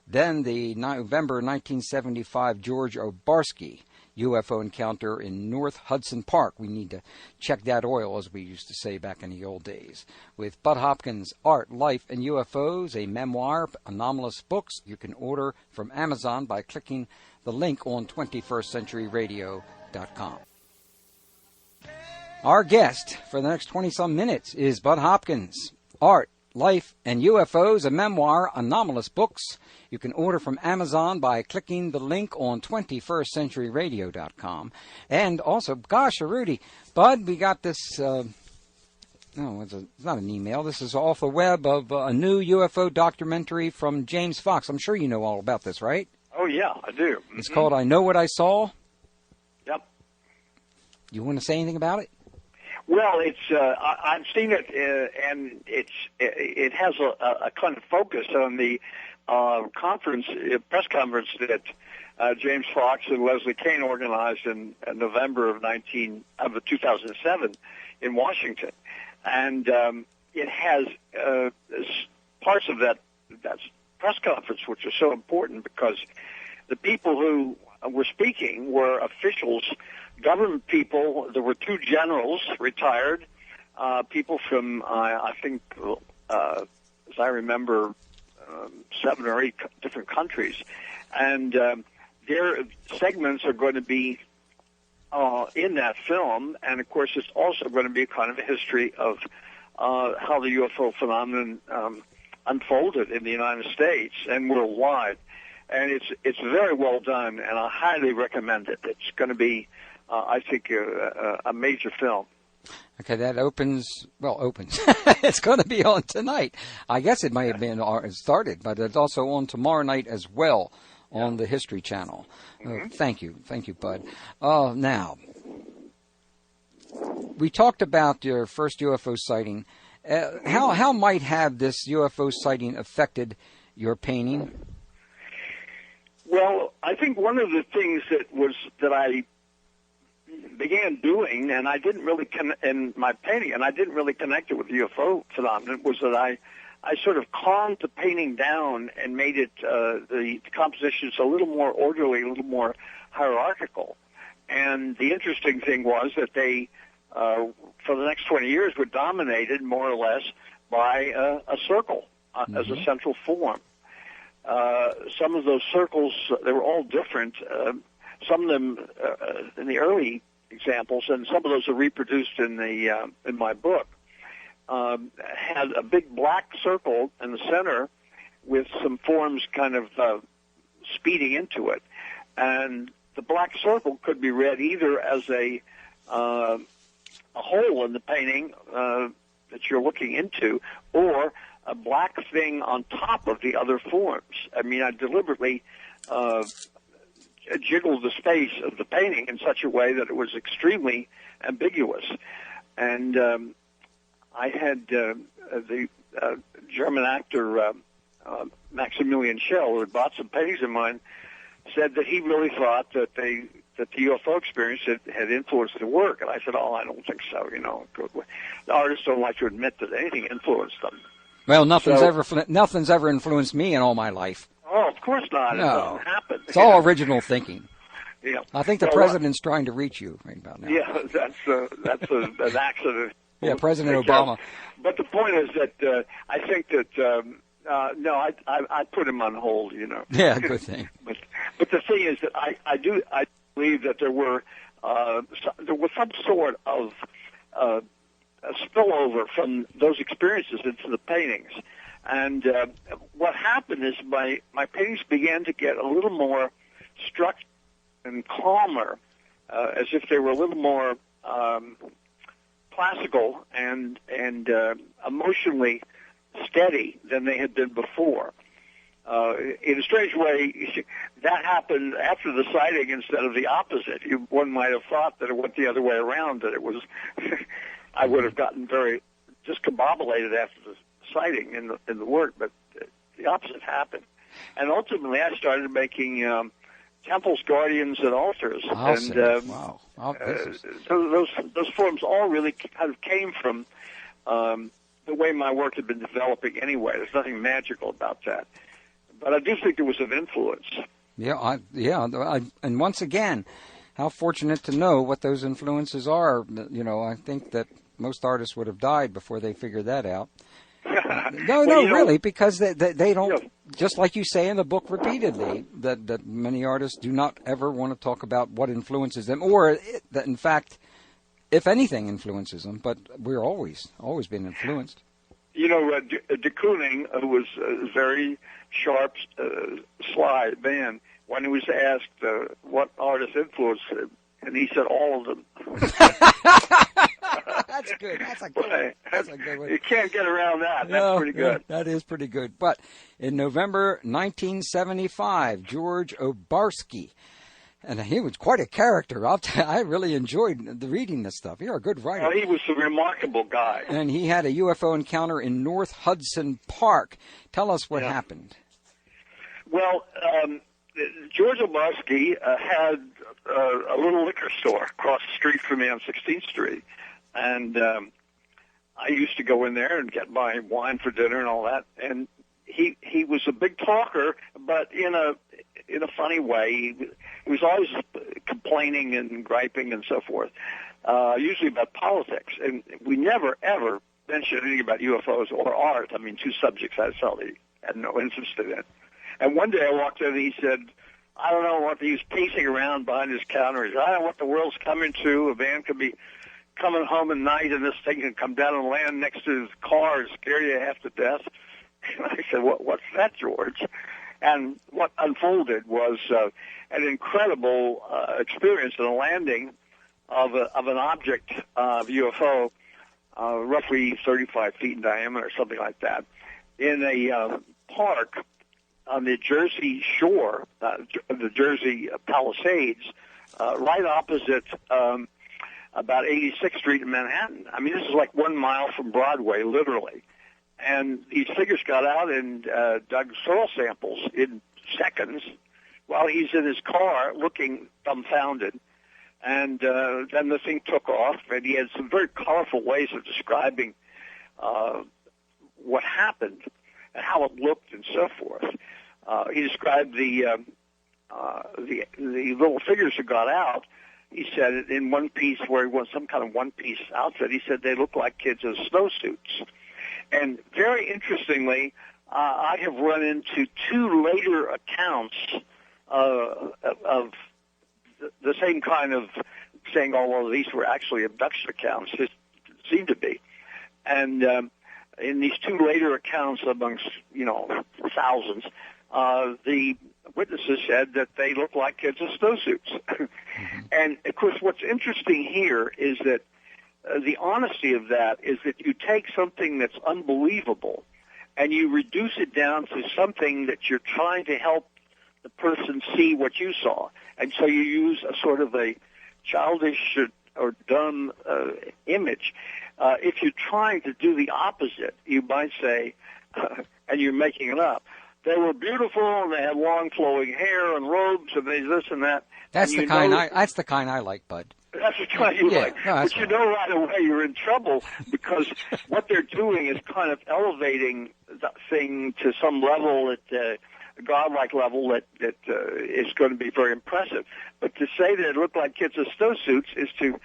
then the November 1975 George Obarski UFO encounter in North Hudson Park. We need to check that oil, as we used to say back in the old days. With Budd Hopkins, Art, Life, and UFOs, a memoir, anomalous books you can order from Amazon by clicking the link on 21stcenturyradio.com. Our guest for the next 20-some minutes is Budd Hopkins, Art, Life, and UFOs, a memoir, anomalous books. You can order from Amazon by clicking the link on 21stcenturyradio.com. And also, gosh, Rudy, Bud, we got this, it's not an email. This is off the web of a new UFO documentary from James Fox. I'm sure you know all about this, right? Oh, yeah, I do. Mm-hmm. It's called I Know What I Saw. Yep. You want to say anything about it? Well, I've seen it, and it has a kind of focus on the press conference that James Fox and Leslie Kean organized in November of 2007 in Washington, and it has parts of that press conference which are so important because the people who were speaking were officials. Government people. There were 2 generals retired, people from, I think, as I remember, 7 or 8 different countries. And their segments are going to be in that film. And, of course, it's also going to be kind of a history of how the UFO phenomenon unfolded in the United States and worldwide. And it's very well done, and I highly recommend it. It's going to be, I think, a major film. Okay, that opens. It's going to be on tonight. I guess it may have been started, but it's also on tomorrow night as well on the History Channel. Mm-hmm. Thank you, Bud. Now, we talked about your first UFO sighting. How might have this UFO sighting affected your painting? Well, I think one of the things that I began doing, and I didn't really in my painting, and I didn't really connect it with the UFO phenomenon, was that I sort of calmed the painting down and made it the compositions a little more orderly, a little more hierarchical. And the interesting thing was that they, for the next 20 years, were dominated more or less by a circle as a central form. Some of those circles, they were all different. Some of them in the early examples, and some of those are reproduced in my book, had a big black circle in the center with some forms kind of speeding into it. And the black circle could be read either as a hole in the painting that you're looking into, or a black thing on top of the other forms. I mean, I deliberately jiggled the space of the painting in such a way that it was extremely ambiguous. And I had the German actor Maximilian Schell, who had bought some paintings of mine, said that he really thought that the UFO experience had influenced the work. And I said, I don't think so. The artists don't like to admit that anything influenced them. Well, nothing's ever influenced me in all my life. Oh, of course not. No. It doesn't happen. It's all original thinking. Yeah. I think the president's trying to reach you right about now. Yeah, that's an accident. Yeah, President Obama. But the point is that I think that no, I put him on hold. Yeah, good thing. But the thing is that I believe that there was some sort of a spillover from those experiences into the paintings. And what happened is my paintings began to get a little more structured and calmer, as if they were a little more classical and emotionally steady than they had been before. In a strange way, that happened after the sighting instead of the opposite. One might have thought that it went the other way around, that it was I would have gotten very discombobulated after the sighting in the work, but the opposite happened. And ultimately, I started making temples, guardians, and altars. Awesome. And wow. so those forms all really kind of came from the way my work had been developing anyway. There's nothing magical about that. But I do think there was an influence. Yeah, and once again, how fortunate to know what those influences are. I think that most artists would have died before they figured that out. Really, because they don't, just like you say in the book repeatedly, that many artists do not ever want to talk about what influences them, or that, in fact, if anything influences them, but we're always been influenced. De Kooning, who was a very sharp, sly man, when he was asked what artist influenced him, and he said all of them. That's good. That's a good one. You can't get around that. That's pretty good. That is pretty good. But in November 1975, George Obarski, and he was quite a character. I really enjoyed reading this stuff. You're a good writer. He was a remarkable guy. And he had a UFO encounter in North Hudson Park. Tell us what happened. Well, George Obarski had a little liquor store across the street from me on 16th Street. And I used to go in there and get my wine for dinner and all that. And he was a big talker, but in a funny way. He was always complaining and griping and so forth. usually about politics. And we never, ever mentioned anything about UFOs or art. I mean, two subjects I felt he had no interest in. And one day I walked in and he said, I don't know what, he was pacing around behind his counter. He said, I don't know what the world's coming to. A man could be coming home at night and this thing can come down and land next to his car and scare you half to death. And I said, what's that, George? And what unfolded was an incredible experience in a landing of an object, UFO, roughly 35 feet in diameter, something like that, in a park on the Jersey shore, the Jersey Palisades, right opposite about 86th Street in Manhattan. I mean, this is like 1 mile from Broadway, literally. And these figures got out and dug soil samples in seconds while he's in his car looking dumbfounded. And then the thing took off, and he had some very colorful ways of describing what happened and how it looked and so forth. He described the little figures that got out. He said in one piece where he was some kind of one-piece outfit, he said they looked like kids in snowsuits. And very interestingly, I have run into two later accounts of the same kind of saying, oh, well, these were actually abduction accounts. It seemed to be. And in these two later accounts amongst, thousands, the witnesses said that they looked like kids in snowsuits. And, of course, what's interesting here is that the honesty of that is that you take something that's unbelievable and you reduce it down to something that you're trying to help the person see what you saw. And so you use a sort of a childish or dumb image. If you're trying to do the opposite, you might say, and you're making it up, they were beautiful and they had long flowing hair and robes and they this and that. That's the kind I like, Bud. That's the kind you like. No, but you know right away you're in trouble because what they're doing is kind of elevating the thing to some level at a godlike level that is going to be very impressive. But to say that it looked like kids in snowsuits is to,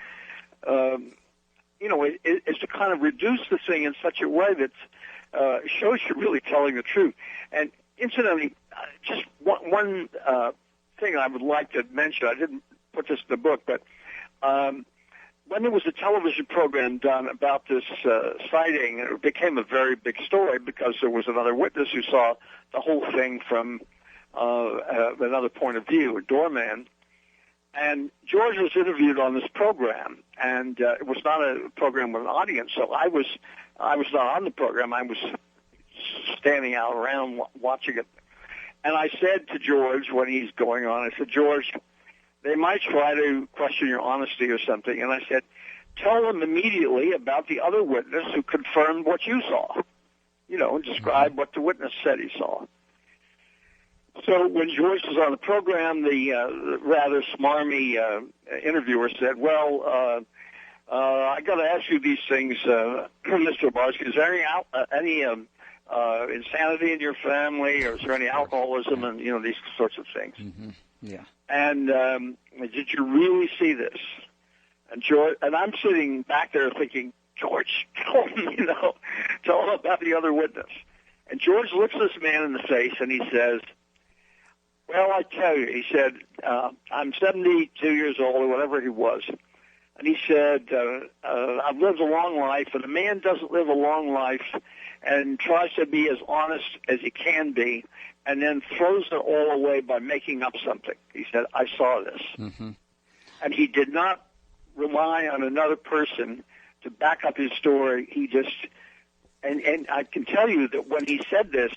is to kind of reduce the thing in such a way that shows you're really telling the truth. And incidentally, just one thing I would like to mention, I didn't put this in the book, but when there was a television program done about this sighting, it became a very big story because there was another witness who saw the whole thing from another point of view, a doorman. And George was interviewed on this program, and it was not a program with an audience, so I was not on the program. I was standing out around watching it. And I said to George when he's going on, I said, George, they might try to question your honesty or something. And I said, tell them immediately about the other witness who confirmed what you saw. And describe what the witness said he saw. So when George was on the program, the rather smarmy interviewer said, well, I got to ask you these things, Mr. Barsky. Is there any insanity in your family, or is there any alcoholism, and these sorts of things? Mm-hmm. Yeah. And did you really see this? And George, and I'm sitting back there thinking, George, tell him about the other witness. And George looks this man in the face and he says, well, I tell you, he said, I'm 72 years old, or whatever he was. And he said, I've lived a long life, and a man doesn't live a long life and tries to be as honest as he can be, and then throws it all away by making up something. He said, I saw this. Mm-hmm. And he did not rely on another person to back up his story. He just, and I can tell you that when he said this,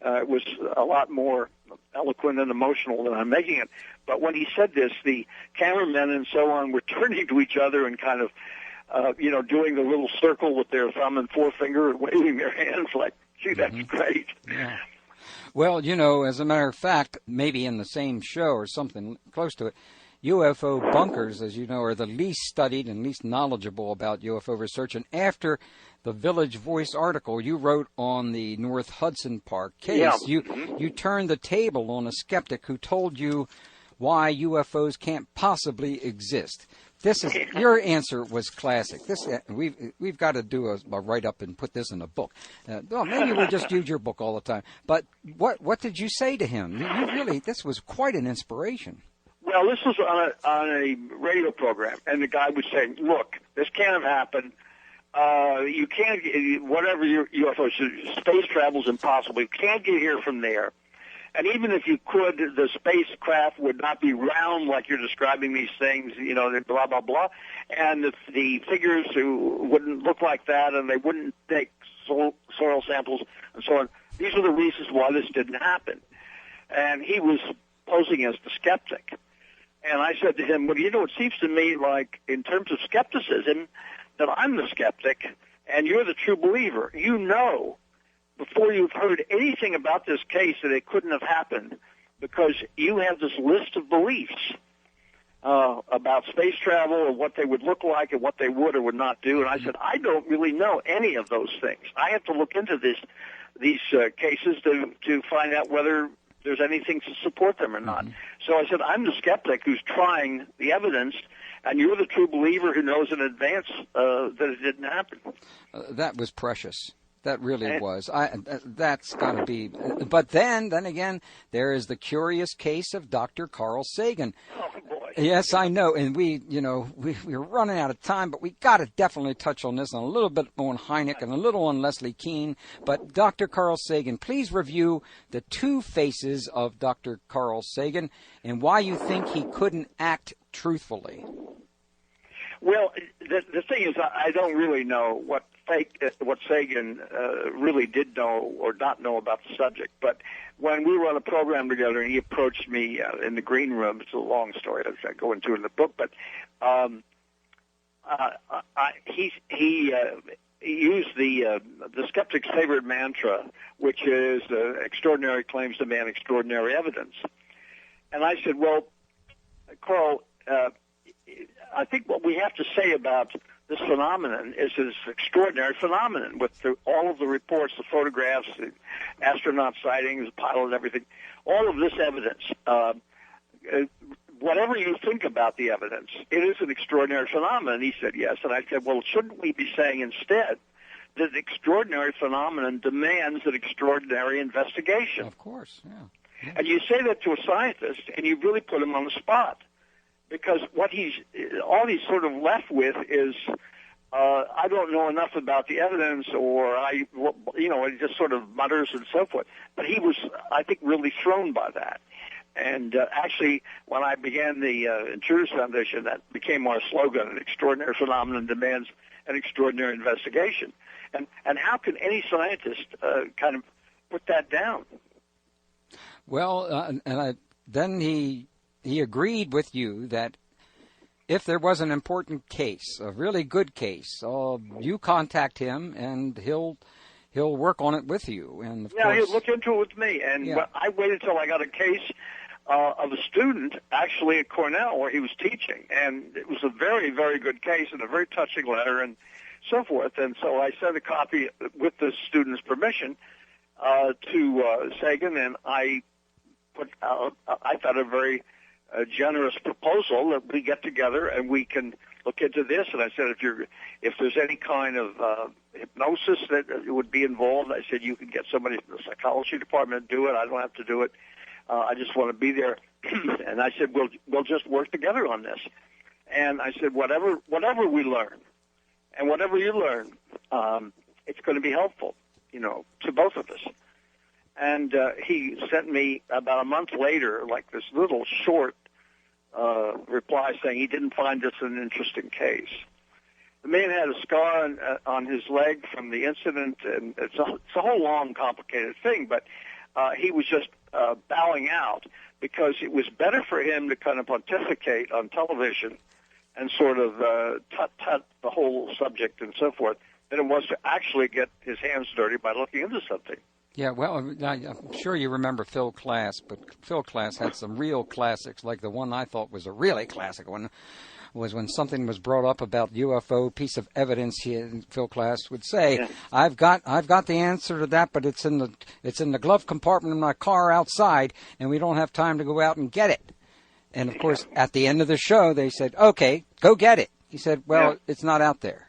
it was a lot more eloquent and emotional than I'm making it. But when he said this, the cameramen and so on were turning to each other and kind of, doing the little circle with their thumb and forefinger and waving their hands like, gee, that's great. Yeah. Well, as a matter of fact, maybe in the same show or something close to it, UFO bunkers, as you know, are the least studied and least knowledgeable about UFO research. And after the Village Voice article you wrote on the North Hudson Park case, you turned the table on a skeptic who told you why UFOs can't possibly exist. This is your answer was classic. This we've got to do a write up and put this in a book. Well, maybe we'll just use your book all the time. But what did you say to him? This was quite an inspiration. Well, this was on a radio program, and the guy was saying, "Look, this can't have happened. You can't, whatever your UFO, space travel is impossible. You can't get here from there. And even if you could, the spacecraft would not be round like you're describing these things, blah, blah, blah. And the figures wouldn't look like that, and they wouldn't take soil samples and so on. These are the reasons why this didn't happen." And he was posing as the skeptic. And I said to him, "Well, it seems to me like in terms of skepticism that I'm the skeptic and you're the true believer. You know before you've heard anything about this case that it couldn't have happened because you have this list of beliefs about space travel and what they would look like and what they would or would not do." And I said, "I don't really know any of those things. I have to look into these cases to find out whether there's anything to support them or not." So I said, "I'm the skeptic who's trying the evidence, and you're the true believer who knows in advance that it didn't happen." That was precious. That really was. That's got to be. But then again, there is the curious case of Dr. Carl Sagan. Oh, boy. Yes, I know. And we're running out of time, but we got to definitely touch on this and a little bit on Hynek and a little on Leslie Kean. But Dr. Carl Sagan, please review the two faces of Dr. Carl Sagan and why you think he couldn't act truthfully. Well, the thing is, I don't really know what Sagan really did know or not know about the subject. But when we were on a program together and he approached me in the green room, it's a long story I go into in the book, but he used the skeptic's favorite mantra, which is extraordinary claims demand extraordinary evidence. And I said, "Well, Carl, I think what we have to say about this phenomenon is this extraordinary phenomenon with all of the reports, the photographs, the astronaut sightings, the pilot and everything, all of this evidence. Whatever you think about the evidence, it is an extraordinary phenomenon." He said, "Yes." And I said, "Well, shouldn't we be saying instead that the extraordinary phenomenon demands an extraordinary investigation?" Of course, yeah. And you say that to a scientist, and you really put him on the spot. Because all he's sort of left with is, I don't know enough about the evidence, or he just sort of mutters and so forth. But he was, I think, really thrown by that. And actually, when I began the Intruders Foundation, that became our slogan: "An extraordinary phenomenon demands an extraordinary investigation." And how can any scientist kind of put that down? Well, then he agreed with you that if there was an important case, a really good case, you contact him and he'll work on it with you. And of course, he'll look into it with me. And I waited till I got a case of a student actually at Cornell where he was teaching, and it was a very, very good case and a very touching letter and so forth. And so I sent a copy with the student's permission to Sagan, and I put out, I thought, a very generous proposal that we get together and we can look into this. And I said, if there's any kind of hypnosis that would be involved, I said, you can get somebody from the psychology department to do it. I don't have to do it. I just want to be there. And I said, we'll just work together on this. And I said, whatever we learn and whatever you learn, it's going to be helpful, to both of us. And he sent me about a month later, like this little short reply saying he didn't find this an interesting case. The man had a scar on his leg from the incident, and it's a whole long, complicated thing, but he was just bowing out because it was better for him to kind of pontificate on television and sort of tut the whole subject and so forth than it was to actually get his hands dirty by looking into something. Yeah, well, I'm sure you remember Phil Klass, but Phil Klass had some real classics, like the one I thought was a really classic one, was when something was brought up about UFO piece of evidence. Phil Klass would say, yeah. I've got the answer to that, but it's in the glove compartment of my car outside, and we don't have time to go out and get it. And, of course, at the end of the show, they said, okay, go get it. He said, well, it's not out there.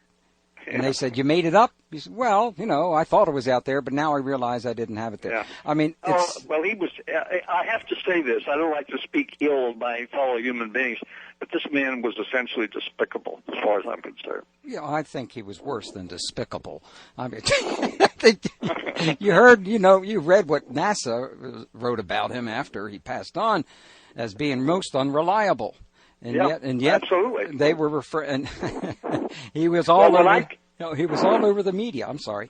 And they said, you made it up? He said, well, I thought it was out there, but now I realize I didn't have it there. Yeah. I mean, it's... well, he was... I have to say this. I don't like to speak ill of my fellow human beings, but this man was essentially despicable, as far as I'm concerned. Yeah, I think he was worse than despicable. I mean, I think you heard, you read what NASA wrote about him after he passed on as being most unreliable. And yet, absolutely. They were referring. He was all over. He was all over the media. I'm sorry.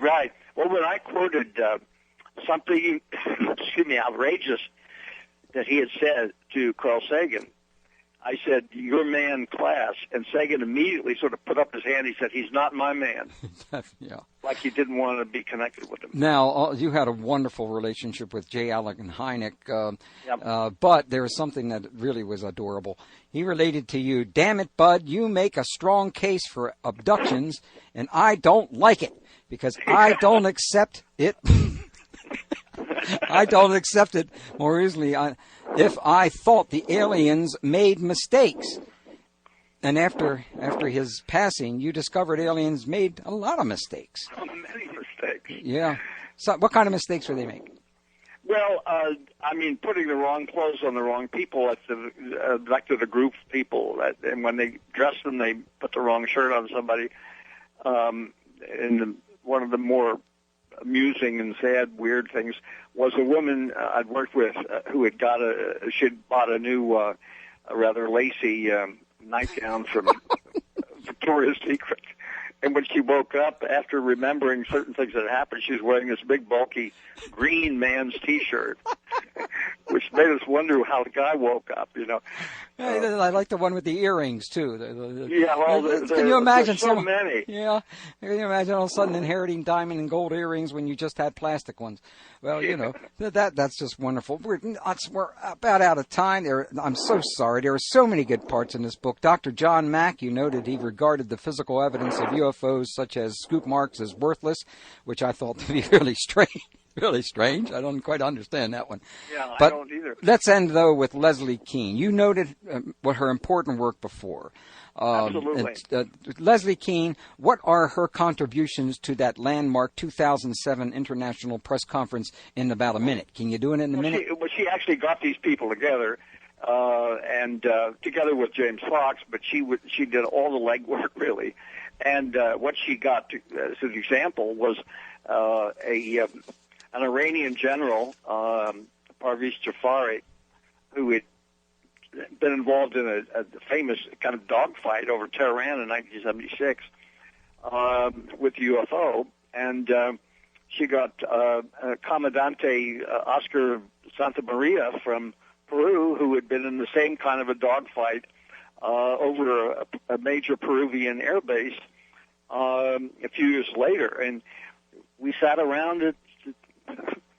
Right. Well, when I quoted something, outrageous that he had said to Carl Sagan, I said, "Your man, class," and Sagan immediately sort of put up his hand. He said, "He's not my man." Yeah. Like he didn't want to be connected with him. Now, you had a wonderful relationship with J. Allen Hynek, Yep. but there was something that really was adorable. He related to you, "Damn it, Bud, you make a strong case for abductions, and I don't like it, because I don't accept it." I don't accept it more easily if I thought the aliens made mistakes. And after his passing, you discovered aliens made a lot of mistakes. Many mistakes. Yeah. So what kind of mistakes were they making? Well, putting the wrong clothes on the wrong people, back to the group people. And when they dressed them, they put the wrong shirt on somebody. One of the more amusing and sad, weird things was a woman I'd worked with who had she'd bought a new, rather lacy nightgown from Victoria's Secret. And when she woke up, after remembering certain things that happened, she was wearing this big, bulky green man's T-shirt, which made us wonder how the guy woke up, I like the one with the earrings, too. Can you imagine so many? Yeah. Can you imagine all of a sudden inheriting diamond and gold earrings when you just had plastic ones? Well, that's just wonderful. We're about out of time. I'm so sorry. There are so many good parts in this book. Dr. John Mack, you noted he regarded the physical evidence of UFOs such as scoop marks as worthless, which I thought to be really strange. Really strange. I don't quite understand that one. Yeah, but I don't either. Let's end, though, with Leslie Kean. You noted what her important work before. Absolutely. Leslie Kean, what are her contributions to that landmark 2007 International Press Conference in about a minute? Can you do it in a minute? She actually got these people together, and together with James Fox, but she did all the legwork, really. And what she got, as an example, was an Iranian general, Parviz Jafari, who had been involved in a famous kind of dogfight over Tehran in 1976 with UFO, and she got Commandante Oscar Santamaria from Peru, who had been in the same kind of a dogfight over a major Peruvian air base a few years later, and we sat around at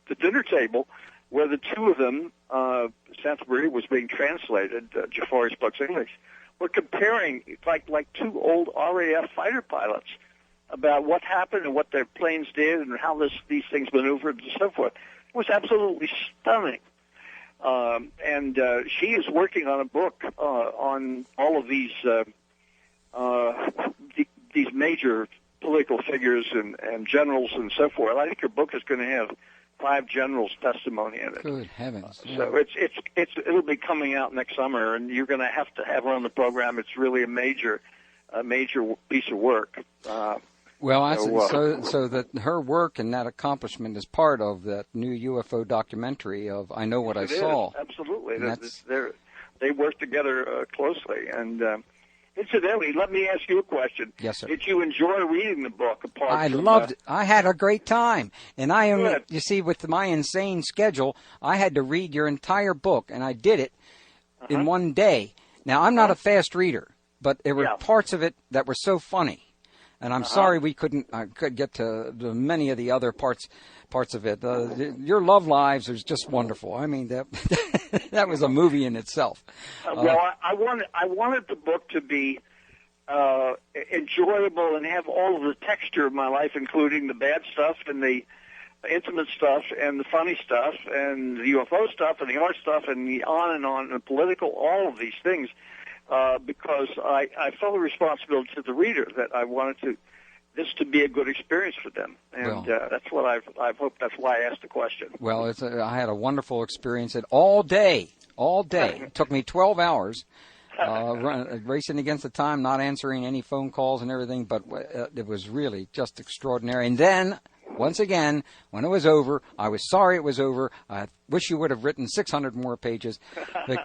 the dinner table where the two of them, Santamaria was being translated, Jafari spoke English, were comparing like two old RAF fighter pilots about what happened and what their planes did and how these things maneuvered and so forth. It was absolutely stunning. And she is working on a book on all of these major political figures and generals and so forth. I think her book is going to have 5 generals' testimony in it. Good heavens! Yeah. So it'll be coming out next summer, and you're going to have her on the program. It's really a major piece of work. So that her work and that accomplishment is part of that new UFO documentary of I Know What I Saw. Absolutely, they work together closely. And incidentally, let me ask you a question. Yes, sir. Did you enjoy reading the book? I loved it. I had a great time. And you see, with my insane schedule, I had to read your entire book, and I did it in one day. Now, I'm not a fast reader, but there were parts of it that were so funny. And I'm sorry we couldn't get to many of the other parts of it. Your love lives is just wonderful. I mean, that was a movie in itself. I wanted the book to be enjoyable and have all of the texture of my life, including the bad stuff and the intimate stuff and the funny stuff and the UFO stuff and the art stuff and the on and the political, all of these things, because I felt a responsibility to the reader that I wanted this to be a good experience for them, and that's what I've hoped. That's why I asked the question. Well, I had a wonderful experience. All day. It took me 12 hours. Racing against the time, not answering any phone calls and everything, but it was really just extraordinary. And then, once again, when it was over, I was sorry it was over. I wish you would have written 600 more pages,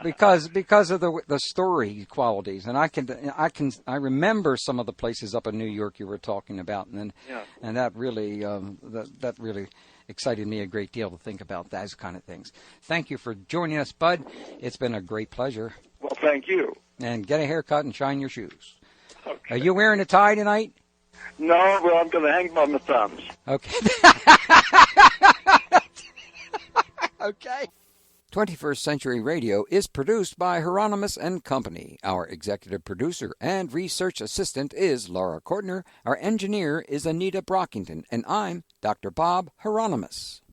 because of the story qualities. And I remember some of the places up in New York you were talking about, and that really that really excited me a great deal to think about those kind of things. Thank you for joining us, Bud. It's been a great pleasure. Well, thank you. And get a haircut and shine your shoes. Okay. Are you wearing a tie tonight? No, well, I'm going to hang by my thumbs. Okay. Okay. 21st Century Radio is produced by Hieronimus Company. Our executive producer and research assistant is Laura Kortner. Our engineer is Anita Brockington. And I'm Dr. Bob Hieronimus.